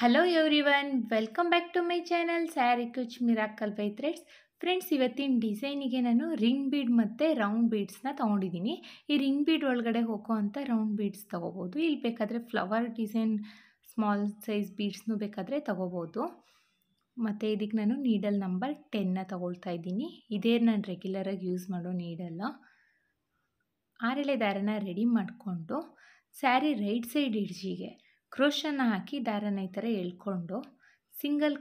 Hello everyone, welcome back to my channel sari ಕುಚ್ miracle by threads. Friends, ಇವತ್ತಿನ ಡಿಸೈನಿಗೆ ನಾನು ರಿಂಗ್ ಬೀಡ್ ಮತ್ತು ರೌಂಡ್ ಬೀಡ್ಸ್ನ ತೊಗೊಂಡಿದ್ದೀನಿ. ಈ ರಿಂಗ್ ಬೀಡ್ ಒಳಗಡೆ ಹೋಗೋ ಅಂಥ ರೌಂಡ್ ಬೀಡ್ಸ್ ತೊಗೋಬೋದು. ಇಲ್ಲಿ ಬೇಕಾದರೆ ಫ್ಲವರ್ ಡಿಸೈನ್ ಸ್ಮಾಲ್ ಸೈಜ್ ಬೀಡ್ಸ್ನೂ ಬೇಕಾದರೆ ತೊಗೋಬೋದು. ಮತ್ತು ಇದಕ್ಕೆ ನಾನು ನೀಡಲ್ ನಂಬರ್ 10ನ ತೊಗೊಳ್ತಾ ಇದ್ದೀನಿ. ಇದೇ ನಾನು ರೆಗ್ಯುಲರಾಗಿ ಯೂಸ್ ಮಾಡೋ ನೀಡಲ್ಲ. ಆರೆಳೆ ದಾರನ ರೆಡಿ ಮಾಡಿಕೊಂಡು ಸ್ಯಾರಿ ರೈಟ್ ಸೈಡ್ ಎಡ್ಜಿಗೆ ಕ್ರೋಶನ ಹಾಕಿ ದಾರನ ಈ ಥರ ಎಳ್ಕೊಂಡು ಸಿಂಗಲ್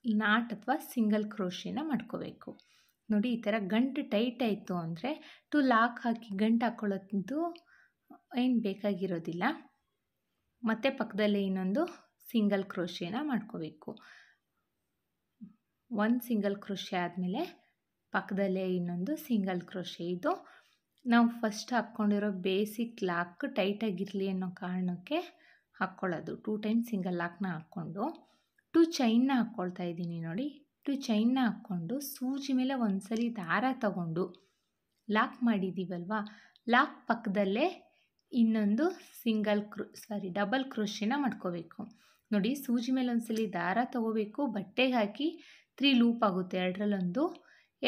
ನಾಟ್ ಅಥವಾ ಸಿಂಗಲ್ ಕ್ರೋಶಿನ ಮಾಡ್ಕೋಬೇಕು. ನೋಡಿ, ಈ ಥರ ಗಂಟು ಟೈಟ್ ಆಯಿತು ಅಂದರೆ ಲಾಕ್ ಹಾಕಿ ಗಂಟು ಹಾಕ್ಕೊಳ್ಳೋದು ಏನು ಬೇಕಾಗಿರೋದಿಲ್ಲ. ಮತ್ತು ಪಕ್ಕದಲ್ಲೇ ಇನ್ನೊಂದು ಸಿಂಗಲ್ ಕ್ರೋಶಿನ ಮಾಡ್ಕೋಬೇಕು. ಒಂದು ಸಿಂಗಲ್ ಕ್ರೋಶಿ ಆದಮೇಲೆ ಪಕ್ಕದಲ್ಲೇ ಇನ್ನೊಂದು ಸಿಂಗಲ್ ಕ್ರೋಶಿ. ಇದು ನಾವು ಫಸ್ಟ್ ಹಾಕ್ಕೊಂಡಿರೋ ಬೇಸಿಕ್ ಲಾಕ್ ಟೈಟಾಗಿರಲಿ ಅನ್ನೋ ಕಾರಣಕ್ಕೆ ಹಾಕ್ಕೊಳ್ಳೋದು. 2 ಟೈಮ್ ಸಿಂಗಲ್ ಲಾಕ್ನ ಹಾಕ್ಕೊಂಡು 2 ಚೈನ್ನ ಹಾಕ್ಕೊಳ್ತಾ ಇದ್ದೀನಿ. ನೋಡಿ, 2 ಚೈನ್ನ ಹಾಕ್ಕೊಂಡು ಸೂಜಿ ಮೇಲೆ ಒಂದ್ಸಲಿ ದಾರ ತಗೊಂಡು ಲಾಕ್ ಮಾಡಿದ್ದೀವಲ್ವ, ಲಾಕ್ ಪಕ್ಕದಲ್ಲೇ ಇನ್ನೊಂದು ಡಬಲ್ ಕ್ರೋಶಿನ ಮಾಡ್ಕೋಬೇಕು. ನೋಡಿ, ಸೂಜಿ ಮೇಲೆ ಒಂದ್ಸಲಿ ದಾರ ತಗೋಬೇಕು, ಬಟ್ಟೆಗೆ ಹಾಕಿ 3 ಲೂಪ್ ಆಗುತ್ತೆ,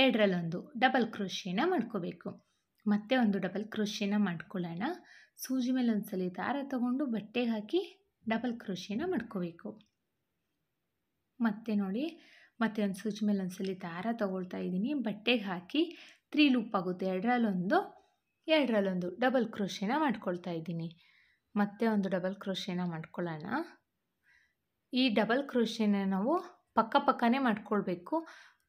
ಎರಡರಲ್ಲೊಂದು ಡಬಲ್ ಕ್ರೋಶಿನ ಮಾಡ್ಕೋಬೇಕು. ಮತ್ತೆ ಒಂದು ಡಬಲ್ ಕ್ರೋಶಿನ ಮಾಡ್ಕೊಳ್ಳೋಣ. ಸೂಜಿ ಮೇಲೆ ಒಂದ್ಸಲಿ ದಾರ ತಗೊಂಡು ಬಟ್ಟೆಗೆ ಹಾಕಿ ಡಬಲ್ ಕ್ರೋಶಿನ ಮಾಡ್ಕೋಬೇಕು. ಮತ್ತೆ ನೋಡಿ, ಮತ್ತೆ ಒಂದು ಸೂಜಿ ಮೇಲೆ ಒಂದ್ಸಲಿ ದಾರ ತಗೊಳ್ತಾ ಇದ್ದೀನಿ, ಬಟ್ಟೆಗೆ ಹಾಕಿ 3 ಲೂಪ್ ಆಗುತ್ತೆ, ಎರಡರಲ್ಲೊಂದು ಡಬಲ್ ಕ್ರೋಶಿನ ಮಾಡ್ಕೊಳ್ತಾ ಇದ್ದೀನಿ. ಮತ್ತೆ ಒಂದು ಡಬಲ್ ಕ್ರೋಶಿನ ಮಾಡ್ಕೊಳ್ಳೋಣ. ಈ ಡಬಲ್ ಕ್ರೋಶಿನ ನಾವು ಪಕ್ಕನೇ ಮಾಡ್ಕೊಳ್ಬೇಕು,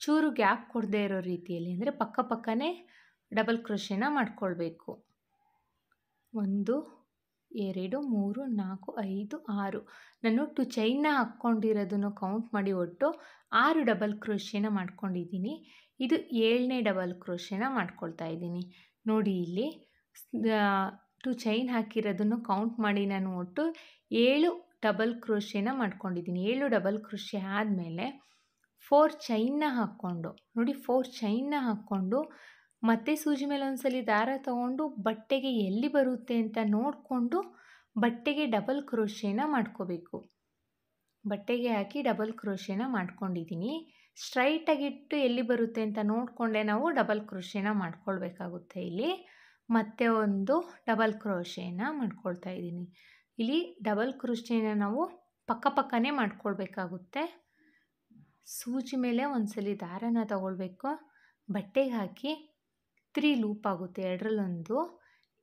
ಚೂರು ಗ್ಯಾಪ್ ಕೊಡದೇ ಇರೋ ರೀತಿಯಲ್ಲಿ, ಅಂದರೆ ಪಕ್ಕನೇ ಡಬಲ್ ಕ್ರೋಶಿನ ಮಾಡ್ಕೊಳ್ಬೇಕು. 1 2 3 4 5 6 ನಾನು 2 ಚೈನ್ನ ಹಾಕ್ಕೊಂಡಿರೋದನ್ನು ಕೌಂಟ್ ಮಾಡಿ ಒಟ್ಟು 6 ಡಬಲ್ ಕ್ರೋಶಿನ ಮಾಡ್ಕೊಂಡಿದ್ದೀನಿ. ಇದು 7ನೇ ಡಬಲ್ ಕ್ರೋಶಿನ ಮಾಡ್ಕೊಳ್ತಾ ಇದ್ದೀನಿ. ನೋಡಿ, ಇಲ್ಲಿ 2 ಚೈನ್ ಹಾಕಿರೋದನ್ನು ಕೌಂಟ್ ಮಾಡಿ ನಾನು ಒಟ್ಟು 7 ಡಬಲ್ ಕ್ರೋಶಿನ ಮಾಡ್ಕೊಂಡಿದ್ದೀನಿ. 7 ಡಬಲ್ ಕ್ರೋಶಿ ಆದಮೇಲೆ 4 ಚೈನ್ನ ಹಾಕ್ಕೊಂಡು, ನೋಡಿ 4 ಚೈನ್ನ ಹಾಕ್ಕೊಂಡು ಮತ್ತೆ ಸೂಜಿ ಮೇಲೆ ಒಂದ್ಸಲಿ ದಾರ ತಗೊಂಡು ಬಟ್ಟೆಗೆ ಎಲ್ಲಿ ಬರುತ್ತೆ ಅಂತ ನೋಡಿಕೊಂಡು ಬಟ್ಟೆಗೆ ಡಬಲ್ ಕ್ರೋಶಿನ ಮಾಡ್ಕೋಬೇಕು. ಬಟ್ಟೆಗೆ ಹಾಕಿ ಡಬಲ್ ಕ್ರೋಶಿನ ಮಾಡ್ಕೊಂಡಿದ್ದೀನಿ. ಸ್ಟ್ರೈಟಾಗಿಟ್ಟು ಎಲ್ಲಿ ಬರುತ್ತೆ ಅಂತ ನೋಡಿಕೊಂಡೆ ನಾವು ಡಬಲ್ ಕ್ರೋಶಿನ ಮಾಡ್ಕೊಳ್ಬೇಕಾಗುತ್ತೆ. ಇಲ್ಲಿ ಮತ್ತೆ ಒಂದು ಡಬಲ್ ಕ್ರೋಶಿನ ಮಾಡ್ಕೊಳ್ತಾ ಇದ್ದೀನಿ. ಇಲ್ಲಿ ಡಬಲ್ ಕ್ರೋಶಿನ ನಾವು ಪಕ್ಕನೇ ಮಾಡ್ಕೊಳ್ಬೇಕಾಗುತ್ತೆ. ಸೂಜಿ ಮೇಲೆ ಒಂದ್ಸಲಿ ದಾರನ ತಗೊಳ್ಬೇಕು, ಬಟ್ಟೆಗೆ ಹಾಕಿ 3 ಲೂಪ್ ಆಗುತ್ತೆ,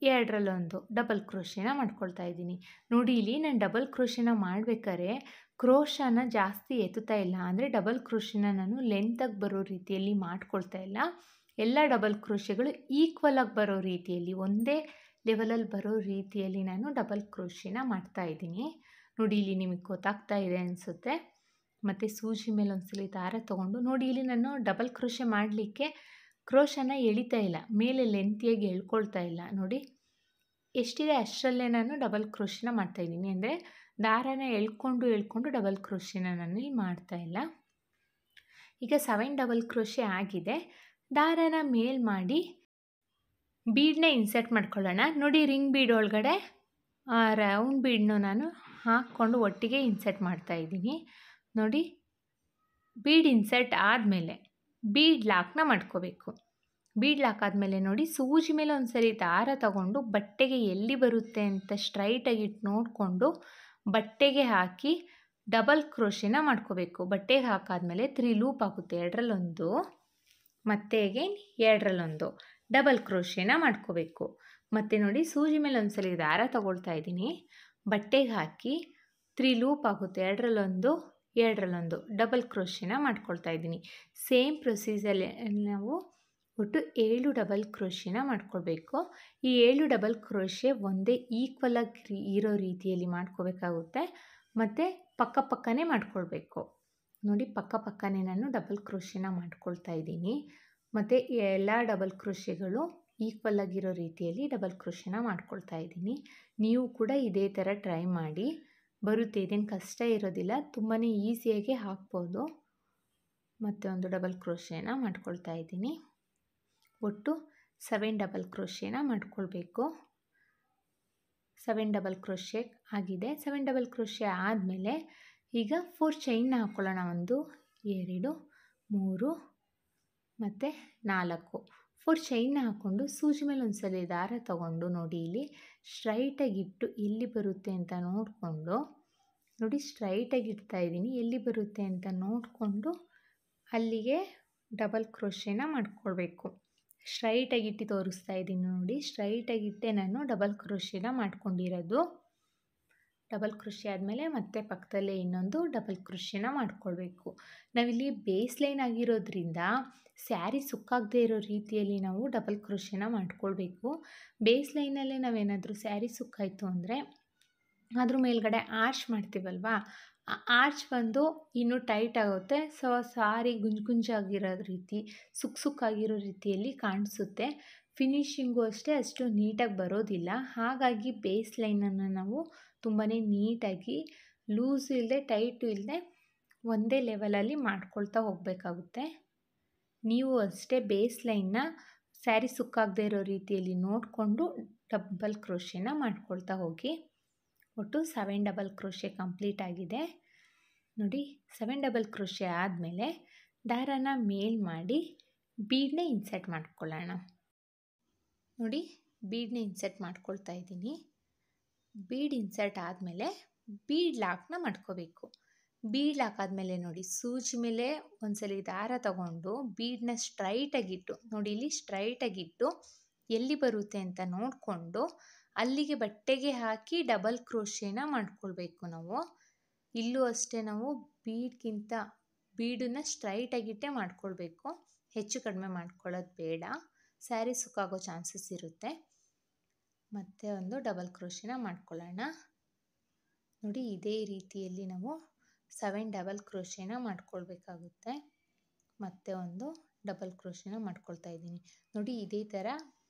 ಎರಡರಲ್ಲೊಂದು ಡಬಲ್ ಕ್ರೋಶಿನ ಮಾಡ್ಕೊಳ್ತಾ ಇದ್ದೀನಿ. ನೋಡಿ, ಇಲ್ಲಿ ನಾನು ಡಬಲ್ ಕ್ರೋಶಿನ ಮಾಡಬೇಕಾದ್ರೆ ಕ್ರೋಶನ ಜಾಸ್ತಿ ಎತ್ತುತ್ತಾ ಇಲ್ಲ, ಅಂದರೆ ಡಬಲ್ ಕ್ರೋಶಿನ ನಾನು ಲೆಂತಾಗಿ ಬರೋ ರೀತಿಯಲ್ಲಿ ಮಾಡ್ಕೊಳ್ತಾ ಇಲ್ಲ. ಎಲ್ಲ ಡಬಲ್ ಕ್ರೋಶಿಗಳು ಈಕ್ವಲ್ ಆಗಿ ಬರೋ ರೀತಿಯಲ್ಲಿ, ಒಂದೇ ಲೆವೆಲಲ್ಲಿ ಬರೋ ರೀತಿಯಲ್ಲಿ ನಾನು ಡಬಲ್ ಕ್ರೋಶಿನ ಮಾಡ್ತಾ ಇದ್ದೀನಿ. ನೋಡಿ, ಇಲ್ಲಿ ನಿಮಗೆ ಗೊತ್ತಾಗ್ತಾ ಇದೆ ಅನಿಸುತ್ತೆ. ಮತ್ತು ಸೂಜಿ ಮೇಲೆ ಒಂದ್ಸಲಿ ದಾರ ತೊಗೊಂಡು, ನೋಡಿ ಇಲ್ಲಿ ನಾನು ಡಬಲ್ ಕ್ರೋಶೆ ಮಾಡಲಿಕ್ಕೆ ಕ್ರೋಶನ ಎಳಿತಾ ಇಲ್ಲ, ಮೇಲೆ ಲೆಂತಿಯಾಗಿ ಎಳ್ಕೊಳ್ತಾ ಇಲ್ಲ. ನೋಡಿ, ಎಷ್ಟಿದೆ ಅಷ್ಟರಲ್ಲೇ ನಾನು ಡಬಲ್ ಕ್ರೋಶಿನ ಮಾಡ್ತಾಯಿದ್ದೀನಿ, ಅಂದರೆ ದಾರನ ಎಳ್ಕೊಂಡು ಡಬಲ್ ಕ್ರೋಶಿನ ನಾನು ಇಲ್ಲಿ ಮಾಡ್ತಾಯಿಲ್ಲ. ಈಗ 7 ಡಬಲ್ ಕ್ರೋಶೆ ಆಗಿದೆ. ದಾರನ ಮೇಲ್ ಮಾಡಿ ಬೀಡನ್ನ ಇನ್ಸರ್ಟ್ ಮಾಡ್ಕೊಳ್ಳೋಣ. ನೋಡಿ, ರಿಂಗ್ ಬೀಡ್ ಒಳಗಡೆ ರೌಂಡ್ ಬೀಡನ್ನು ನಾನು ಹಾಕ್ಕೊಂಡು ಒಟ್ಟಿಗೆ ಇನ್ಸರ್ಟ್ ಮಾಡ್ತಾಯಿದ್ದೀನಿ. ನೋಡಿ, ಬೀಡ್ ಇನ್ಸರ್ಟ್ ಆದಮೇಲೆ ಬೀಡ್ ಲಾಕ್ನ ಮಾಡ್ಕೋಬೇಕು. ಬೀಡ್ ಲಾಕ್ ಆದಮೇಲೆ ನೋಡಿ, ಸೂಜಿ ಮೇಲೆ ಒಂದ್ಸರಿ ದಾರ ತಗೊಂಡು ಬಟ್ಟೆಗೆ ಎಲ್ಲಿ ಬರುತ್ತೆ ಅಂತ ಸ್ಟ್ರೈಟಾಗಿಟ್ಟು ನೋಡಿಕೊಂಡು ಬಟ್ಟೆಗೆ ಹಾಕಿ ಡಬಲ್ ಕ್ರೋಶಿನ ಮಾಡ್ಕೋಬೇಕು. ಬಟ್ಟೆಗೆ ಹಾಕಾದ್ಮೇಲೆ 3 ಲೂಪ್ ಆಗುತ್ತೆ, ಎರಡರಲ್ಲೊಂದು ಮತ್ತೆ ಅಗೇನ್ ಎರಡರಲ್ಲೊಂದು ಡಬಲ್ ಕ್ರೋಶಿನ ಮಾಡ್ಕೋಬೇಕು. ಮತ್ತು ನೋಡಿ, ಸೂಜಿ ಮೇಲೆ ಒಂದ್ಸಲಿ ದಾರ ತಗೊಳ್ತಾ ಇದ್ದೀನಿ, ಬಟ್ಟೆಗೆ ಹಾಕಿ 3 ಲೂಪ್ ಆಗುತ್ತೆ, ಎರಡರಲ್ಲೊಂದು ಡಬಲ್ ಕ್ರೋಶಿನ ಮಾಡ್ಕೊಳ್ತಾ ಇದ್ದೀನಿ. ಸೇಮ್ ಪ್ರೊಸೀಜರಲ್ಲಿ ನಾವು ಒಟ್ಟು 7 ಡಬಲ್ ಕ್ರೋಶಿನ ಮಾಡ್ಕೊಳ್ಬೇಕು. ಈ 7 ಡಬಲ್ ಕ್ರೋಶೆ ಒಂದೇ ಈಕ್ವಲ್ ಆಗಿ ಇರೋ ರೀತಿಯಲ್ಲಿ ಮಾಡ್ಕೋಬೇಕಾಗುತ್ತೆ. ಮತ್ತು ಪಕ್ಕನೇ ಮಾಡ್ಕೊಳ್ಬೇಕು. ನೋಡಿ, ಪಕ್ಕನೇ ನಾನು ಡಬಲ್ ಕ್ರೋಶಿನ ಮಾಡ್ಕೊಳ್ತಾ ಇದ್ದೀನಿ. ಮತ್ತು ಎಲ್ಲ ಡಬಲ್ ಕ್ರೋಶೆಗಳು ಈಕ್ವಲ್ ಆಗಿರೋ ರೀತಿಯಲ್ಲಿ ಡಬಲ್ ಕ್ರೋಶಿನ ಮಾಡ್ಕೊಳ್ತಾ ಇದ್ದೀನಿ. ನೀವು ಕೂಡ ಇದೇ ಥರ ಟ್ರೈ ಮಾಡಿ, ಬರುತ್ತೆ, ಇದೇನು ಕಷ್ಟ ಇರೋದಿಲ್ಲ, ತುಂಬಾ ಈಸಿಯಾಗಿ ಹಾಕ್ಬೋದು. ಮತ್ತು ಒಂದು ಡಬಲ್ ಕ್ರೋಶೆನ ಮಾಡ್ಕೊಳ್ತಾ ಇದ್ದೀನಿ. ಒಟ್ಟು 7 ಡಬಲ್ ಕ್ರೋಶೆನ ಮಾಡ್ಕೊಳ್ಬೇಕು. 7 ಡಬಲ್ ಕ್ರೋಶೆ ಆಗಿದೆ. 7 ಡಬಲ್ ಕ್ರೋಶೆ ಆದಮೇಲೆ ಈಗ 4 ಚೈನ್ನ ಹಾಕ್ಕೊಳ್ಳೋಣ. 1 2 3 ಮತ್ತು 4. 4 ಚೈನ್ನ ಹಾಕ್ಕೊಂಡು ಸೂಜಿ ಮೇಲೆ ಒಂದ್ಸಲ ದಾರ ತಗೊಂಡು ನೋಡಿ ಇಲ್ಲಿ ಸ್ಟ್ರೈಟಾಗಿಟ್ಟು ಎಲ್ಲಿ ಬರುತ್ತೆ ಅಂತ ನೋಡಿಕೊಂಡು ನೋಡಿ ಸ್ಟ್ರೈಟಾಗಿ ಇಡ್ತಾ ಇದ್ದೀನಿ. ಎಲ್ಲಿ ಬರುತ್ತೆ ಅಂತ ನೋಡಿಕೊಂಡು ಅಲ್ಲಿಗೆ ಡಬಲ್ ಕ್ರೋಶೆನ ಮಾಡ್ಕೊಳ್ಬೇಕು. ಸ್ಟ್ರೈಟಾಗಿಟ್ಟು ತೋರಿಸ್ತಾ ಇದ್ದೀನಿ ನೋಡಿ. ಸ್ಟ್ರೈಟಾಗಿಟ್ಟೆ ನಾನು ಡಬಲ್ ಕ್ರೋಶೆನ ಮಾಡ್ಕೊಂಡಿರೋದು. ಡಬಲ್ ಕ್ರೋಶೆ ಆದಮೇಲೆ ಮತ್ತೆ ಪಕ್ಕದಲ್ಲೇ ಇನ್ನೊಂದು ಡಬಲ್ ಕ್ರೋಶೆನ ಮಾಡ್ಕೊಳ್ಬೇಕು. ನಾವಿಲ್ಲಿ ಬೇಸ್ ಲೈನ್ ಆಗಿರೋದ್ರಿಂದ ಸ್ಯಾರಿ ಸುಕ್ಕಾಗದೇ ಇರೋ ರೀತಿಯಲ್ಲಿ ನಾವು ಡಬಲ್ ಕ್ರೋಶೆನ ಮಾಡ್ಕೊಳ್ಬೇಕು. ಬೇಸ್ ಲೈನಲ್ಲೇ ನಾವೇನಾದರೂ ಸ್ಯಾರಿ ಸುಕ್ಕಾಯಿತು ಅಂದರೆ ಅದ್ರ ಮೇಲ್ಗಡೆ ಆರ್ಚ್ ಮಾಡ್ತೀವಲ್ವ, ಆ ಆರ್ಚ್ ಬಂದು ಇನ್ನೂ ಟೈಟ್ ಆಗುತ್ತೆ. ಸೊ ಸಾರಿ ಗುಂಜಾಗಿರೋ ರೀತಿ ಸುಕ್ಕಾಗಿರೋ ರೀತಿಯಲ್ಲಿ ಕಾಣಿಸುತ್ತೆ. ಫಿನಿಶಿಂಗು ಅಷ್ಟೇ ಅಷ್ಟು ನೀಟಾಗಿ ಬರೋದಿಲ್ಲ. ಹಾಗಾಗಿ ಬೇಸ್ ಲೈನನ್ನು ನಾವು ತುಂಬಾ ನೀಟಾಗಿ ಲೂಸು ಇಲ್ಲದೆ ಟೈಟು ಇಲ್ಲದೆ ಒಂದೇ ಲೆವೆಲಲ್ಲಿ ಮಾಡ್ಕೊಳ್ತಾ ಹೋಗಬೇಕಾಗುತ್ತೆ. ನೀವು ಅಷ್ಟೇ ಬೇಸ್ ಲೈನ್ನ ಸ್ಯಾರಿ ಸುಕ್ಕಾಗದೇ ಇರೋ ರೀತಿಯಲ್ಲಿ ನೋಡಿಕೊಂಡು ಡಬಲ್ ಕ್ರೋಶೆನ ಮಾಡ್ಕೊಳ್ತಾ ಹೋಗಿ. ಒಟ್ಟು 7 ಡಬಲ್ ಕ್ರೋಶೆ ಕಂಪ್ಲೀಟ್ ಆಗಿದೆ ನೋಡಿ. 7 ಡಬಲ್ ಕ್ರೋಶೆ ಆದಮೇಲೆ ದಾರನ ಮೇಲ್ ಮಾಡಿ ಬೀಡನ್ನ ಇನ್ಸರ್ಟ್ ಮಾಡ್ಕೊಳ್ಳೋಣ. ನೋಡಿ ಬೀಡನ್ನ ಇನ್ಸರ್ಟ್ ಮಾಡ್ಕೊಳ್ತಾ ಇದ್ದೀನಿ. ಬೀಡ್ ಇನ್ಸರ್ಟ್ ಆದಮೇಲೆ ಬೀಡ್ ಲಾಕ್ನ ಮಾಡ್ಕೋಬೇಕು. ಬೀಡ್ ಲಾಕ್ ಆದಮೇಲೆ ನೋಡಿ ಸೂಜಿ ಮೇಲೆ ಒಂದ್ಸಲ ದಾರ ತಗೊಂಡು ಬೀಡನ್ನ ಸ್ಟ್ರೈಟಾಗಿಟ್ಟು ನೋಡಿ ಇಲ್ಲಿ ಸ್ಟ್ರೈಟಾಗಿಟ್ಟು ಎಲ್ಲಿ ಬರುತ್ತೆ ಅಂತ ನೋಡಿಕೊಂಡು ಅಲ್ಲಿಗೆ ಬಟ್ಟೆಗೆ ಹಾಕಿ ಡಬಲ್ ಕ್ರೋಶೆನ ಮಾಡ್ಕೊಳ್ಬೇಕು ನಾವು. ಇಲ್ಲೂ ಅಷ್ಟೇ ನಾವು ಬೀಡನ್ನ ಸ್ಟ್ರೈಟಾಗಿಟ್ಟೇ ಮಾಡ್ಕೊಳ್ಬೇಕು. ಹೆಚ್ಚು ಕಡಿಮೆ ಮಾಡ್ಕೊಳ್ಳೋದು ಬೇಡ, ಸ್ಯಾರಿ ಸುಕ್ಕಾಗೋ ಚಾನ್ಸಸ್ ಇರುತ್ತೆ. ಮತ್ತೆ ಒಂದು ಡಬಲ್ ಕ್ರೋಶೆನ ಮಾಡ್ಕೊಳ್ಳೋಣ. ನೋಡಿ ಇದೇ ರೀತಿಯಲ್ಲಿ ನಾವು 7 ಡಬಲ್ ಕ್ರೋಶೆನ ಮಾಡ್ಕೊಳ್ಬೇಕಾಗುತ್ತೆ. ಮತ್ತೆ ಒಂದು ಡಬಲ್ ಕ್ರೋಶೆನ ಮಾಡ್ಕೊಳ್ತಾ ಇದ್ದೀನಿ ನೋಡಿ. ಇದೇ ಥರ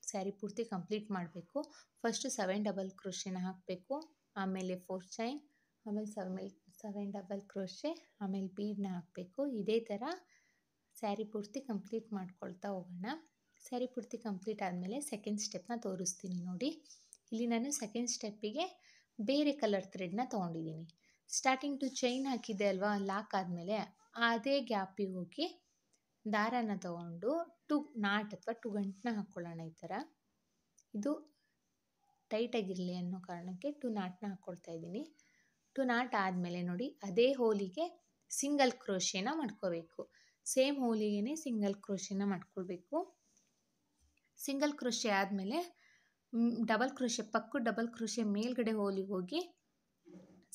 ಸ್ಯಾರಿ ಪೂರ್ತಿ ಕಂಪ್ಲೀಟ್ ಮಾಡಬೇಕು. ಫಸ್ಟು 7 ಡಬಲ್ ಕ್ರೋಶೆನ ಹಾಕಬೇಕು, ಆಮೇಲೆ 4 ಚೈನ್, ಆಮೇಲೆ 7 ಡಬಲ್ ಕ್ರೋಶೆ, ಆಮೇಲೆ ಬೀಡನ್ನ ಹಾಕಬೇಕು. ಇದೇ ಥರ ಸ್ಯಾರಿ ಪೂರ್ತಿ ಕಂಪ್ಲೀಟ್ ಮಾಡ್ಕೊಳ್ತಾ ಹೋಗೋಣ. ಸ್ಯಾರಿ ಪೂರ್ತಿ ಕಂಪ್ಲೀಟ್ ಆದಮೇಲೆ ಸೆಕೆಂಡ್ ಸ್ಟೆಪ್ನ ತೋರಿಸ್ತೀನಿ ನೋಡಿ. ಇಲ್ಲಿ ನಾನು ಸೆಕೆಂಡ್ ಸ್ಟೆಪ್ಪಿಗೆ ಬೇರೆ ಕಲರ್ ಥ್ರೆಡ್ನ ತೊಗೊಂಡಿದ್ದೀನಿ. ಸ್ಟಾರ್ಟಿಂಗ್ ಟು ಚೈನ್ ಹಾಕಿದ್ದೆ ಅಲ್ವಾ ಲಾಕ್ ಆದಮೇಲೆ, ಅದೇ ಗ್ಯಾಪಿಗೆ ಹೋಗಿ ದಾರನ ತಗೊಂಡು ನಾಟ್ ಅಥವಾ 2 ಗಂಟನ್ನ ಹಾಕ್ಕೊಳ್ಳೋಣ. ಈ ಥರ ಇದು ಟೈಟಾಗಿರಲಿ ಅನ್ನೋ ಕಾರಣಕ್ಕೆ 2 ನಾಟ್ನ ಹಾಕ್ಕೊಳ್ತಾ ಇದ್ದೀನಿ. 2 ನಾಟ್ ಆದಮೇಲೆ ನೋಡಿ ಅದೇ ಹೋಲಿಗೆ ಸಿಂಗಲ್ ಕ್ರೋಶೆನ ಮಾಡ್ಕೋಬೇಕು. ಸೇಮ್ ಹೋಲಿಗೆ ಸಿಂಗಲ್ ಕ್ರೋಶೆನ ಮಾಡ್ಕೊಳ್ಬೇಕು. ಸಿಂಗಲ್ ಕ್ರೋಶೆ ಆದಮೇಲೆ ಡಬಲ್ ಕ್ರೋಶೆ ಡಬಲ್ ಕ್ರೋಶೆ ಮೇಲ್ಗಡೆ ಹೋಲಿಗೆ ಹೋಗಿ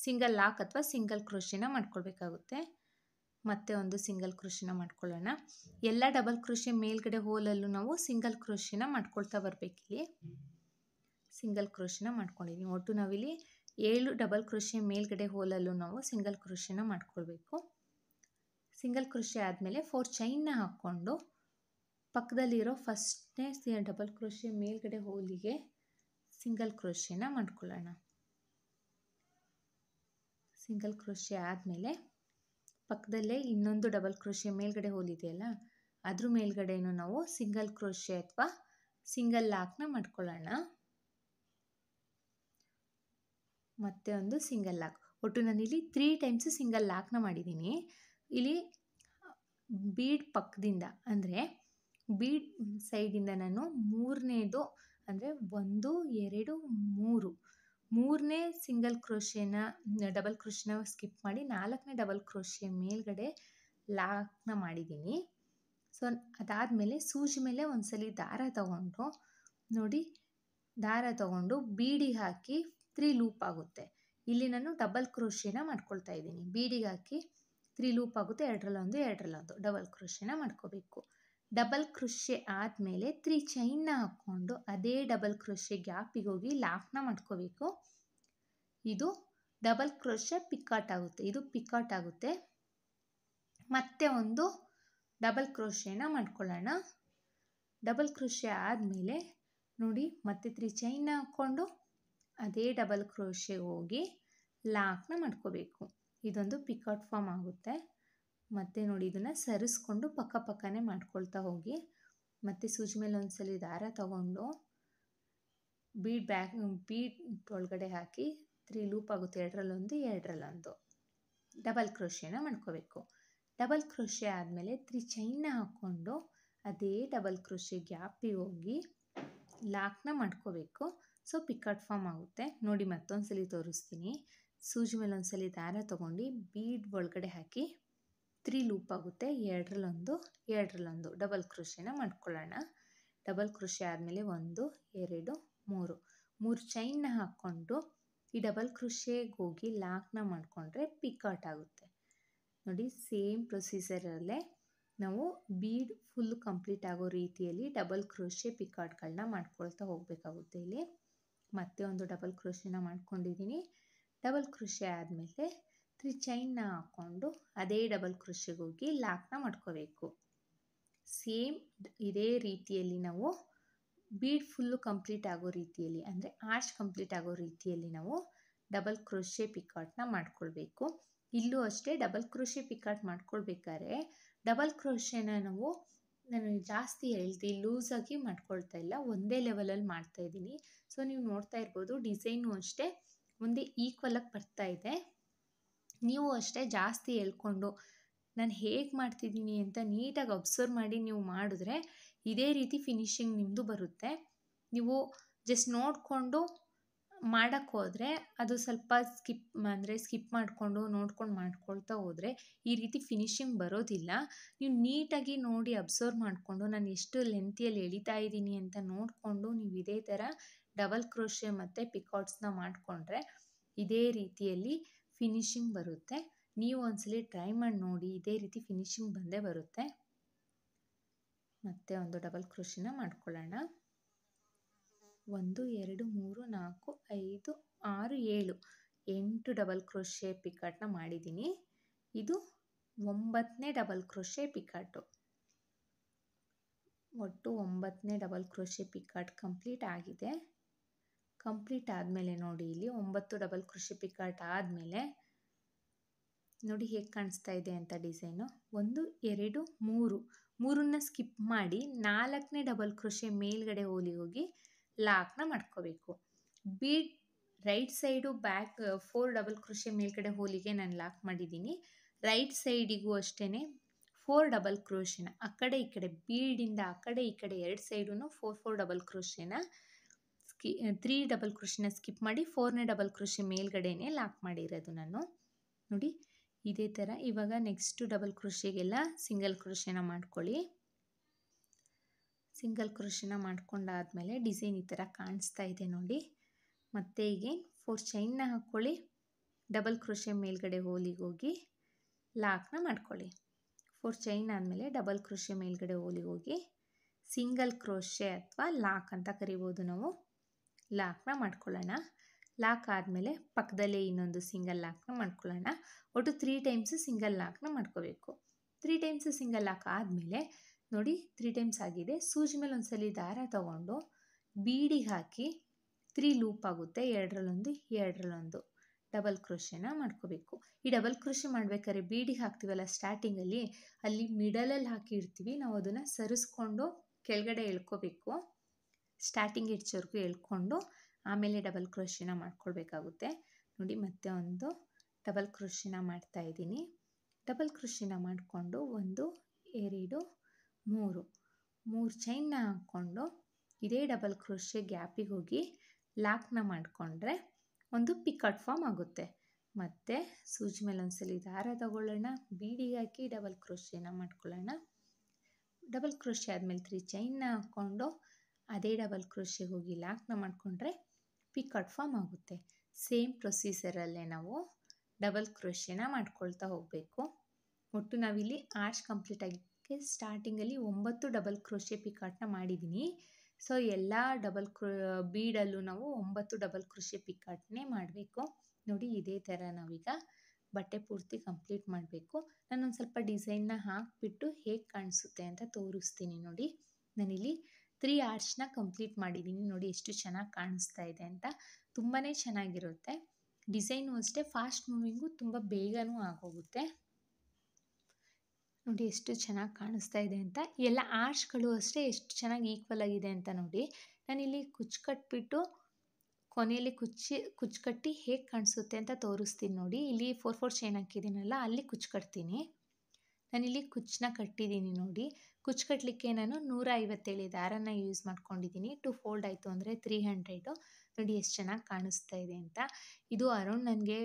ಸಿಂಗಲ್ ಲಾಕ್ ಅಥವಾ ಸಿಂಗಲ್ ಕ್ರೋಶೆನ ಮಾಡ್ಕೊಳ್ಬೇಕಾಗುತ್ತೆ. ಮತ್ತೆ ಒಂದು ಸಿಂಗಲ್ ಕ್ರೋಶೆನ ಮಾಡ್ಕೊಳ್ಳೋಣ. ಎಲ್ಲ ಡಬಲ್ ಕ್ರೋಶೆ ಮೇಲ್ಗಡೆ ಹೋಲಲ್ಲೂ ನಾವು ಸಿಂಗಲ್ ಕ್ರೋಶೆನ ಮಾಡ್ಕೊಳ್ತಾ ಬರಬೇಕಿಲ್ಲಿ. ಸಿಂಗಲ್ ಕ್ರೋಶೆನ ಮಾಡ್ಕೊಂಡಿದ್ದೀನಿ. ಒಟ್ಟು ನಾವಿಲ್ಲಿ 7 ಡಬಲ್ ಕ್ರೋಶೆ ಮೇಲ್ಗಡೆ ಹೋಲಲ್ಲೂ ನಾವು ಸಿಂಗಲ್ ಕ್ರೋಶೆನ ಮಾಡ್ಕೊಳ್ಬೇಕು. ಸಿಂಗಲ್ ಕ್ರೋಶೆ ಆದಮೇಲೆ 4 ಚೈನ್ನ ಹಾಕ್ಕೊಂಡು ಪಕ್ಕದಲ್ಲಿರೋ ಫಸ್ಟ್ನೇ ಡಬಲ್ ಕ್ರೋಶೆ ಮೇಲ್ಗಡೆ ಹೋಲಿಗೆ ಸಿಂಗಲ್ ಕ್ರೋಶೆನ ಮಾಡ್ಕೊಳ್ಳೋಣ. ಸಿಂಗಲ್ ಕ್ರೋಶೆ ಆದಮೇಲೆ ಪಕ್ಕದಲ್ಲೇ ಇನ್ನೊಂದು ಡಬಲ್ ಕ್ರೋಶೆ ಮೇಲ್ಗಡೆ ಹೋಲಿದೆಯಲ್ಲ ಅದ್ರ ಮೇಲ್ಗಡೆನೂ ನಾವು ಸಿಂಗಲ್ ಕ್ರೋಶೆ ಅಥವಾ ಸಿಂಗಲ್ ಲಾಕ್ನ ಮಾಡ್ಕೊಳ್ಳೋಣ. ಮತ್ತೆ ಒಂದು ಸಿಂಗಲ್ ಲಾಕ್. ಒಟ್ಟು ನಾನಿಲ್ಲಿ 3 ಟೈಮ್ಸ್ ಸಿಂಗಲ್ ಲಾಕ್ನ ಮಾಡಿದ್ದೀನಿ. ಇಲ್ಲಿ ಬೀಡ್ ಪಕ್ಕದಿಂದ ಅಂದರೆ ಬೀಡ್ ಸೈಡಿಂದ ನಾನು ಮೂರನೇದು ಅಂದರೆ 1 2 3 ಮೂರನೇ ಸಿಂಗಲ್ ಕ್ರೋಶೆನ ಡಬಲ್ ಕ್ರೋಶೆನ ಸ್ಕಿಪ್ ಮಾಡಿ 4ನೇ ಡಬಲ್ ಕ್ರೋಶೆ ಮೇಲ್ಗಡೆ ಲಾಕ್ನ ಮಾಡಿದ್ದೀನಿ. ಸೊ ಅದಾದಮೇಲೆ ಸೂಜಿ ಮೇಲೆ ಒಂದ್ಸಲಿ ದಾರ ತಗೊಂಡು ನೋಡಿ ದಾರ ತಗೊಂಡು ಬೀಡಿಗೆ ಹಾಕಿ 3 ಲೂಪ್ ಆಗುತ್ತೆ. ಇಲ್ಲಿ ನಾನು ಡಬಲ್ ಕ್ರೋಶೆನ ಮಾಡ್ಕೊಳ್ತಾ ಇದ್ದೀನಿ. ಬೀಡಿಗೆ ಹಾಕಿ 3 ಲೂಪ್ ಆಗುತ್ತೆ. ಎರಡರಲ್ಲೊಂದು ಡಬಲ್ ಕ್ರೋಶೆನ ಮಾಡ್ಕೋಬೇಕು. ಡಬಲ್ ಕ್ರೋಶೆ ಆದಮೇಲೆ 3 ಚೈನ್ನ ಹಾಕ್ಕೊಂಡು ಅದೇ ಡಬಲ್ ಕ್ರೋಶೆ ಗ್ಯಾಪಿಗೆ ಹೋಗಿ ಲಾಕ್ನ ಮಾಡ್ಕೋಬೇಕು. ಇದು ಡಬಲ್ ಕ್ರೋಶೆ ಪಿಕಾಟ್ ಆಗುತ್ತೆ. ಇದು ಪಿಕಾಟ್ ಆಗುತ್ತೆ. ಮತ್ತೆ ಒಂದು ಡಬಲ್ ಕ್ರೋಶೆನ ಮಾಡ್ಕೊಳ್ಳೋಣ. ಡಬಲ್ ಕ್ರೋಶೆ ಆದಮೇಲೆ ನೋಡಿ ಮತ್ತೆ 3 ಚೈನ್ನ ಹಾಕ್ಕೊಂಡು ಅದೇ ಡಬಲ್ ಕ್ರೋಶೆ ಹೋಗಿ ಲಾಕ್ನ ಮಾಡ್ಕೋಬೇಕು. ಇದೊಂದು ಪಿಕಾಟ್ ಫಾರ್ಮ್ ಆಗುತ್ತೆ. ಮತ್ತು ನೋಡಿ ಇದನ್ನು ಸರಿಸ್ಕೊಂಡು ಪಕ್ಕನೇ ಮಾಡ್ಕೊಳ್ತಾ ಹೋಗಿ. ಮತ್ತು ಸೂಜಿ ಮೇಲೆ ಒಂದ್ಸಲಿ ದಾರ ತಗೊಂಡು ಬೀಡ್ ಒಳಗಡೆ ಹಾಕಿ 3 ಲೂಪ್ ಆಗುತ್ತೆ. ಎರಡರಲ್ಲೊಂದು ಡಬಲ್ ಕ್ರೋಶೆನ ಮಾಡ್ಕೋಬೇಕು. ಡಬಲ್ ಕ್ರೋಶೆ ಆದಮೇಲೆ 3 ಚೈನ್ನ ಹಾಕ್ಕೊಂಡು ಅದೇ ಡಬಲ್ ಕ್ರೋಶೆ ಗ್ಯಾಪಿಗೆ ಹೋಗಿ ಲಾಕ್ನ ಮಾಡ್ಕೋಬೇಕು. ಸೊ ಪಿಕಾಟ್ ಫಾರ್ಮ್ ಆಗುತ್ತೆ. ನೋಡಿ ಮತ್ತೊಂದು ಸಲ ತೋರಿಸ್ತೀನಿ. ಸೂಜಿ ಮೇಲೆ ಒಂದ್ಸಲಿ ದಾರ ತೊಗೊಂಡು ಬೀಡ್ ಒಳಗಡೆ ಹಾಕಿ 3 ಲೂಪ್ ಆಗುತ್ತೆ. ಎರಡರಲ್ಲೊಂದು ಡಬಲ್ ಕ್ರೋಶೆನ ಮಾಡ್ಕೊಳ್ಳೋಣ. ಡಬಲ್ ಕ್ರೋಶೆ ಆದಮೇಲೆ 1 2 3 ಚೈನ್ನ ಹಾಕ್ಕೊಂಡು ಈ ಡಬಲ್ ಕ್ರೋಶೆಗೆ ಹೋಗಿ ಲಾಕ್ನ ಮಾಡಿಕೊಂಡ್ರೆ ಪಿಕಾಟ್ ಆಗುತ್ತೆ. ನೋಡಿ ಸೇಮ್ ಪ್ರೊಸೀಜರಲ್ಲೇ ನಾವು ಬೀಡ್ ಫುಲ್ ಕಂಪ್ಲೀಟ್ ಆಗೋ ರೀತಿಯಲ್ಲಿ ಡಬಲ್ ಕ್ರೋಶೆ ಪಿಕಾಟ್ಗಳನ್ನ ಮಾಡ್ಕೊಳ್ತಾ ಹೋಗಬೇಕಾಗುತ್ತೆ. ಇಲ್ಲಿ ಮತ್ತೆ ಒಂದು ಡಬಲ್ ಕ್ರೋಶೆನ ಮಾಡ್ಕೊಂಡಿದ್ದೀನಿ. ಡಬಲ್ ಕ್ರೋಶೆ ಆದಮೇಲೆ 3 ಚೈನ್ನ ಹಾಕ್ಕೊಂಡು ಅದೇ ಡಬಲ್ ಕ್ರೋಶೆಗೆ ಹೋಗಿ ಲಾಕ್ನ ಮಾಡ್ಕೋಬೇಕು. ಸೇಮ್ ಇದೇ ರೀತಿಯಲ್ಲಿ ನಾವು ಬೀಡ್ ಫುಲ್ಲು ಕಂಪ್ಲೀಟ್ ಆಗೋ ರೀತಿಯಲ್ಲಿ ಅಂದರೆ ಆರ್ಚ್ ಕಂಪ್ಲೀಟ್ ಆಗೋ ರೀತಿಯಲ್ಲಿ ನಾವು ಡಬಲ್ ಕ್ರೋಶೆ ಪಿಕಾಟ್ನ ಮಾಡ್ಕೊಳ್ಬೇಕು. ಇಲ್ಲೂ ಅಷ್ಟೇ ಡಬಲ್ ಕ್ರೋಶೆ ಪಿಕಾಟ್ ಮಾಡ್ಕೊಳ್ಬೇಕಾದ್ರೆ ಡಬಲ್ ಕ್ರೋಶೆನ ನಾನು ಜಾಸ್ತಿ ಲೂಸಾಗಿ ಮಾಡ್ಕೊಳ್ತಾ ಇಲ್ಲ, ಒಂದೇ ಲೆವೆಲಲ್ಲಿ ಮಾಡ್ತಾ ಇದ್ದೀನಿ. ಸೊ ನೀವು ನೋಡ್ತಾ ಇರ್ಬೋದು ಡಿಸೈನು ಅಷ್ಟೇ ಒಂದೇ ಈಕ್ವಲಾಗಿ ಬರ್ತಾ ಇದೆ. ನೀವು ಅಷ್ಟೇ ಜಾಸ್ತಿ ಎಳ್ಕೊಂಡು ನಾನು ಹೇಗೆ ಮಾಡ್ತಿದ್ದೀನಿ ಅಂತ ನೀಟಾಗಿ ಅಬ್ಸರ್ವ್ ಮಾಡಿ ನೀವು ಮಾಡಿದ್ರೆ ಇದೇ ರೀತಿ ಫಿನಿಶಿಂಗ್ ನಿಮ್ಮದು ಬರುತ್ತೆ. ನೀವು ಜಸ್ಟ್ ನೋಡಿಕೊಂಡು ಮಾಡೋಕ್ಕೆ ಹೋದರೆ ಅದು ಸ್ವಲ್ಪ ಸ್ಕಿಪ್ ಮಾಡಿಕೊಂಡು ನೋಡ್ಕೊಂಡು ಮಾಡ್ಕೊಳ್ತಾ ಹೋದರೆ ಈ ರೀತಿ ಫಿನಿಶಿಂಗ್ ಬರೋದಿಲ್ಲ. ನೀವು ನೀಟಾಗಿ ನೋಡಿ ಅಬ್ಸರ್ವ್ ಮಾಡಿಕೊಂಡು ನಾನು ಎಷ್ಟು ಲೆಂತಿಯಲ್ಲಿ ಎಳಿತಾ ಇದ್ದೀನಿ ಅಂತ ನೋಡಿಕೊಂಡು ನೀವು ಇದೇ ಥರ ಡಬಲ್ ಕ್ರೋಶೆ ಮತ್ತು ಪಿಕಾಟ್ಸ್ನ ಮಾಡಿಕೊಂಡ್ರೆ ಇದೇ ರೀತಿಯಲ್ಲಿ ಫಿನಿಶಿಂಗ್ ಬರುತ್ತೆ. ನೀವು ಒಂದ್ಸಲಿ ಟ್ರೈ ಮಾಡಿ ನೋಡಿ, ಇದೇ ರೀತಿ ಫಿನಿಶಿಂಗ್ ಬಂದೇ ಬರುತ್ತೆ. ಮತ್ತೆ ಒಂದು ಡಬಲ್ ಕ್ರೋಶೆನ ಮಾಡ್ಕೊಳ್ಳೋಣ. 1 2 3 4 5 6 7 8 ಡಬಲ್ ಕ್ರೋಶೆ ಪಿಕಾಟ್ನ ಮಾಡಿದ್ದೀನಿ. ಇದು 9ನೇ ಡಬಲ್ ಕ್ರೋಶೆ ಪಿಕಾಟು. ಒಟ್ಟು 9ನೇ ಡಬಲ್ ಕ್ರೋಶೆ ಪಿಕಾಟ್ ಕಂಪ್ಲೀಟ್ ಆಗಿದೆ. ಕಂಪ್ಲೀಟ್ ಆದಮೇಲೆ ನೋಡಿ ಇಲ್ಲಿ 9 ಡಬಲ್ ಕ್ರೋಶೆ ಪಿಕಾಟ್ ಆದಮೇಲೆ ನೋಡಿ ಹೇಗೆ ಕಾಣಿಸ್ತಾ ಇದೆ ಅಂತ ಡಿಸೈನು. 1 2 3 3ನ್ನ ಸ್ಕಿಪ್ ಮಾಡಿ 4ನೇ ಡಬಲ್ ಕ್ರೋಶೆ ಮೇಲ್ಗಡೆ ಹೋಗಿ ಲಾಕ್ನ ಮಾಡ್ಕೋಬೇಕು. Bead right side back 4 double crochet ಮೇಲ್ಗಡೆ ಹೋಲಿಗೆ ನಾನು ಲಾಕ್ ಮಾಡಿದ್ದೀನಿ. ರೈಟ್ ಸೈಡಿಗೂ ಅಷ್ಟೇ 4 ಡಬಲ್ ಕ್ರೋಶೆನ ಆ ಕಡೆ ಈ ಕಡೆ ಬೀಡಿಂದ ಆ ಕಡೆ ಈ ಕಡೆ 2 ಸೈಡೂ 4 ಡಬಲ್ ಕ್ರೋಶೆನ 3 ಡಬಲ್ ಕ್ರೋಶೆನ ಸ್ಕಿಪ್ ಮಾಡಿ 4ನೇ ಡಬಲ್ ಕ್ರೋಶೆ ಮೇಲ್ಗಡೆನೇ ಲಾಕ್ ಮಾಡಿರೋದು ನಾನು. ನೋಡಿ ಇದೇ ಥರ. ಇವಾಗ ನೆಕ್ಸ್ಟ್ ಡಬಲ್ ಕ್ರೋಶೆಗೆಲ್ಲ ಸಿಂಗಲ್ ಕ್ರೋಶೆನ ಮಾಡ್ಕೊಳ್ಳಿ. ಸಿಂಗಲ್ ಕ್ರೋಶೆನ ಮಾಡ್ಕೊಂಡಾದ್ಮೇಲೆ ಡಿಸೈನ್ ಈ ಥರ ಕಾಣಿಸ್ತಾ ಇದೆ ನೋಡಿ. ಮತ್ತೆ ಈಗ 4 ಚೈನ್ನ ಹಾಕ್ಕೊಳ್ಳಿ. ಡಬಲ್ ಕ್ರೋಶೆ ಮೇಲ್ಗಡೆ ಹೋಗಿ ಲಾಕ್ನ ಮಾಡ್ಕೊಳ್ಳಿ. 4 ಚೈನ್ ಆದಮೇಲೆ ಡಬಲ್ ಕ್ರೋಶೆ ಮೇಲ್ಗಡೆ ಹೋಗಿ ಸಿಂಗಲ್ ಕ್ರೋಶೆ ಅಥವಾ ಲಾಕ್ ಅಂತ ಕರಿಬೋದು ನಾವು. ಲಾಕ್ನ ಮಾಡ್ಕೊಳ್ಳೋಣ. ಲಾಕ್ ಆದಮೇಲೆ ಪಕ್ಕದಲ್ಲೇ ಇನ್ನೊಂದು ಸಿಂಗಲ್ ಲಾಕ್ನ ಮಾಡ್ಕೊಳ್ಳೋಣ. ಒಟ್ಟು 3 ಟೈಮ್ಸ್ ಸಿಂಗಲ್ ಲಾಕ್ನ ಮಾಡ್ಕೋಬೇಕು. 3 ಟೈಮ್ಸ್ ಸಿಂಗಲ್ ಲಾಕ್ ಆದಮೇಲೆ ನೋಡಿ 3 ಟೈಮ್ಸ್ ಆಗಿದೆ. ಸೂಜಿ ಮೇಲೆ ಒಂದ್ಸಲಿ ದಾರ ತಗೊಂಡು ಬೀಡಿಗೆ ಹಾಕಿ 3 ಲೂಪ್ ಆಗುತ್ತೆ. ಎರಡರಲ್ಲೊಂದು ಡಬಲ್ ಕ್ರೋಶೆನ ಮಾಡ್ಕೋಬೇಕು. ಈ ಡಬಲ್ ಕ್ರೋಶೆ ಮಾಡ್ಬೇಕಾದ್ರೆ ಬೀಡಿಗೆ ಹಾಕ್ತೀವಲ್ಲ ಸ್ಟಾರ್ಟಿಂಗಲ್ಲಿ, ಅಲ್ಲಿ ಮಿಡಲಲ್ಲಿ ಹಾಕಿರ್ತೀವಿ, ನಾವು ಅದನ್ನು ಸರಿಸ್ಕೊಂಡು ಕೆಳಗಡೆ ಎಳ್ಕೋಬೇಕು. ಸ್ಟಾರ್ಟಿಂಗ್ ಎಡ್ಜ್ವರೆಗೂ ಎಳ್ಕೊಂಡು ಆಮೇಲೆ ಡಬಲ್ ಕ್ರೋಶೆನ ಮಾಡ್ಕೊಳ್ಬೇಕಾಗುತ್ತೆ. ನೋಡಿ ಮತ್ತೆ ಒಂದು ಡಬಲ್ ಕ್ರೋಶೆನ ಮಾಡ್ತಾ ಇದ್ದೀನಿ. ಡಬಲ್ ಕ್ರೋಶೆನ ಮಾಡಿಕೊಂಡು 1 2 3 ಚೈನ್ನ ಹಾಕ್ಕೊಂಡು ಇದೇ ಡಬಲ್ ಕ್ರೋಶೆ ಗ್ಯಾಪಿಗೆ ಹೋಗಿ ಲಾಕ್ನ ಮಾಡಿಕೊಂಡ್ರೆ ಒಂದು ಪಿಕಾಟ್ ಫಾರ್ಮ್ ಆಗುತ್ತೆ. ಮತ್ತು ಸೂಜಿ ಮೇಲೆ ಒಂದ್ಸಲಿ ದಾರ ತಗೊಳ್ಳೋಣ, ಬೀಡಿಗೆ ಹಾಕಿ ಡಬಲ್ ಕ್ರೋಶೆನ ಮಾಡ್ಕೊಳ್ಳೋಣ. ಡಬಲ್ ಕ್ರೋಶೆ ಆದಮೇಲೆ 3 ಚೈನ್ನ ಹಾಕ್ಕೊಂಡು ಅದೇ ಡಬಲ್ ಕ್ರೋಶೆಗೆ ಹೋಗಿ ಲಾಕ್ನ ಮಾಡಿಕೊಂಡ್ರೆ ಪಿಕಾಟ್ ಫಾರ್ಮ್ ಆಗುತ್ತೆ. ಸೇಮ್ ಪ್ರೊಸೀಜರಲ್ಲೇ ನಾವು ಡಬಲ್ ಕ್ರೋಶೆನ ಮಾಡ್ಕೊಳ್ತಾ ಹೋಗಬೇಕು. ಒಟ್ಟು ನಾವಿಲ್ಲಿ ಆರ್ಚ್ ಕಂಪ್ಲೀಟ್ ಆಗಿ ಸ್ಟಾರ್ಟಿಂಗಲ್ಲಿ 9 ಡಬಲ್ ಕ್ರೋಶೆ ಪಿಕಾಟ್ನ ಮಾಡಿದ್ದೀನಿ. ಸೊ ಎಲ್ಲ ಬೀಡಲ್ಲೂ ನಾವು 9 ಡಬಲ್ ಕ್ರೋಶೆ ಪಿಕಾಟ್ನೇ ಮಾಡಬೇಕು. ನೋಡಿ ಇದೇ ಥರ ನಾವೀಗ ಬಟ್ಟೆ ಪೂರ್ತಿ ಕಂಪ್ಲೀಟ್ ಮಾಡಬೇಕು. ನಾನೊಂದು ಸ್ವಲ್ಪ ಡಿಸೈನ್ನ ಹಾಕಿಬಿಟ್ಟು ಹೇಗೆ ಕಾಣಿಸುತ್ತೆ ಅಂತ ತೋರಿಸ್ತೀನಿ ನೋಡಿ. ನಾನಿಲ್ಲಿ 3 ಆರ್ಚ್ನ ಕಂಪ್ಲೀಟ್ ಮಾಡಿದ್ದೀನಿ. ನೋಡಿ ಎಷ್ಟು ಚೆನ್ನಾಗಿ ಕಾಣಿಸ್ತಾ ಇದೆ ಅಂತ. ತುಂಬಾ ಚೆನ್ನಾಗಿರುತ್ತೆ. ಡಿಸೈನು ಅಷ್ಟೇ ಫಾಸ್ಟ್ ಮೂವಿಂಗು, ತುಂಬ ಬೇಗನೂ ಆಗೋಗುತ್ತೆ. ನೋಡಿ ಎಷ್ಟು ಚೆನ್ನಾಗಿ ಕಾಣಿಸ್ತಾ ಇದೆ ಅಂತ. ಎಲ್ಲ ಆರ್ಚ್ಗಳು ಅಷ್ಟೇ ಎಷ್ಟು ಚೆನ್ನಾಗಿ ಈಕ್ವಲ್ ಆಗಿದೆ ಅಂತ ನೋಡಿ. ನಾನಿಲ್ಲಿ ಕುಚ್ಚು ಕಟ್ಬಿಟ್ಟು ಕೊನೆಯಲ್ಲಿ ಕುಚ್ಚು ಕಟ್ಟಿ ಹೇಗೆ ಕಾಣಿಸುತ್ತೆ ಅಂತ ತೋರಿಸ್ತೀನಿ ನೋಡಿ. ಇಲ್ಲಿ 4 ಚೈನ್ ಹಾಕಿದ್ದೀನಲ್ಲ ಅಲ್ಲಿ ಕುಚ್ಚು ಕಟ್ತೀನಿ. ನಾನಿಲ್ಲಿ ಕುಚ್ಚನ್ನ ಕಟ್ಟಿದ್ದೀನಿ ನೋಡಿ. ಕುಚ್ಚು ಕಟ್ಟಲಿಕ್ಕೆ ನಾನು 157 ದಾರನ ಯೂಸ್ ಮಾಡ್ಕೊಂಡಿದ್ದೀನಿ. 2 ಫೋಲ್ಡ್ ಆಯಿತು ಅಂದರೆ 300. ನೋಡಿ ಎಷ್ಟು ಚೆನ್ನಾಗಿ ಕಾಣಿಸ್ತಾ ಇದೆ ಅಂತ. ಇದು ಅರೌಂಡ್ ನನಗೆ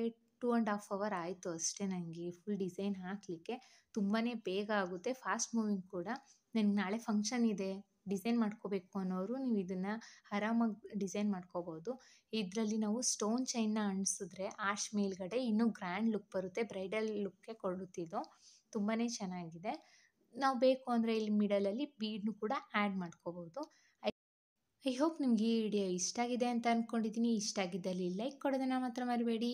2.5 ಅವರ್ ಆಯಿತು ಅಷ್ಟೇ ನನಗೆ ಫುಲ್ ಡಿಸೈನ್ ಹಾಕಲಿಕ್ಕೆ. ತುಂಬಾ ಬೇಗ ಆಗುತ್ತೆ, ಫಾಸ್ಟ್ ಮೂವಿಂಗ್ ಕೂಡ. ನನಗೆ ನಾಳೆ ಫಂಕ್ಷನ್ ಇದೆ, ಡಿಸೈನ್ ಮಾಡ್ಕೋಬೇಕು ಅನ್ನೋರು ನೀವು ಇದನ್ನು ಆರಾಮಾಗಿ ಡಿಸೈನ್ ಮಾಡ್ಕೋಬೋದು. ಇದರಲ್ಲಿ ನಾವು ಸ್ಟೋನ್ ಚೈನ್ನ ಅಂಟಿಸಿದ್ರೆ ಆರ್ಚ್ ಮೇಲ್ಗಡೆ ಇನ್ನೂ ಗ್ರ್ಯಾಂಡ್ ಲುಕ್ ಬರುತ್ತೆ, ಬ್ರೈಡಲ್ ಲುಕ್ಕೆ ಕೊಡುತ್ತಿದ್ದು. ತುಂಬಾ ಚೆನ್ನಾಗಿದೆ. ನಾವು ಬೇಕು ಅಂದರೆ ಇಲ್ಲಿ ಮಿಡಲಲ್ಲಿ ಬೀಡ್ನು ಕೂಡ ಆ್ಯಡ್ ಮಾಡ್ಕೋಬೋದು. ಐ ಹೋಪ್ ನಿಮಗೆ ಈ ವಿಡಿಯೋ ಇಷ್ಟ ಆಗಿದೆ ಅಂತ ಅಂದ್ಕೊಂಡಿದ್ದೀನಿ. ಇಷ್ಟ ಆಗಿದ್ದಲ್ಲಿ ಲೈಕ್ ಕೊಡೋದನ್ನು ಮಾತ್ರ ಮರಿಬೇಡಿ.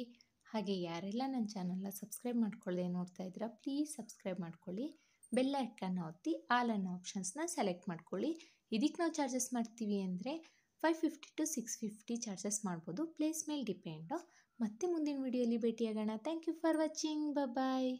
ಹಾಗೆ ಯಾರೆಲ್ಲ ನನ್ನ ಚಾನಲ್ನ ಸಬ್ಸ್ಕ್ರೈಬ್ ಮಾಡ್ಕೊಳ್ಳದೆ ನೋಡ್ತಾ ಇದ್ದೀರಾ, ಪ್ಲೀಸ್ ಸಬ್ಸ್ಕ್ರೈಬ್ ಮಾಡ್ಕೊಳ್ಳಿ. ಬೆಲ್ ಐಕನ್ನ ಒತ್ತಿ ಆಲ್ ಅನ್ನೋ ಆಪ್ಷನ್ಸ್ನ ಸೆಲೆಕ್ಟ್ ಮಾಡ್ಕೊಳ್ಳಿ. ಇದಕ್ಕೆ ನಾವು ಚಾರ್ಜಸ್ ಮಾಡ್ತೀವಿ ಅಂದರೆ 550 to 650 ಚಾರ್ಜಸ್ ಮಾಡ್ಬೋದು, ಪ್ಲೇಸ್ ಮೇಲೆ ಡಿಪೆಂಡು. ಮತ್ತೆ ಮುಂದಿನ ವಿಡಿಯೋಲಿ ಭೇಟಿಯಾಗೋಣ. Thank you for watching. Bye.